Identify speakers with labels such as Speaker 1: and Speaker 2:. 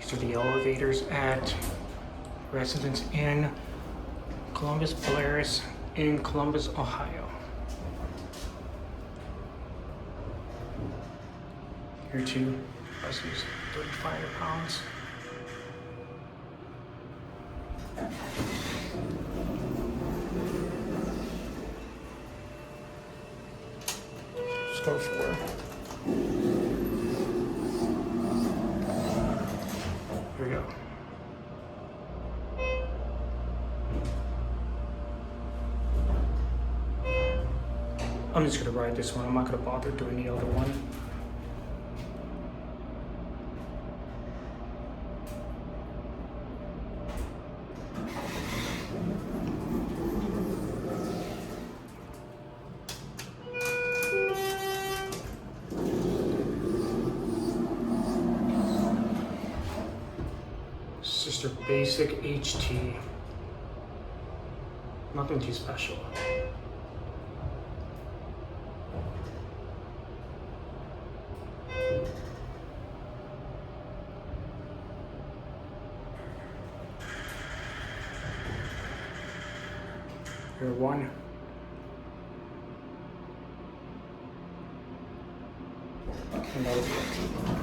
Speaker 1: These are the elevators at Residence Inn, Columbus Polaris in Columbus, Ohio. Here too, price is 3,500 pounds. Store 4. Here we go. I'm just gonna ride this one. I'm not gonna bother doing the other one. It's just a basic HT. Nothing too special. Here one. And that was it.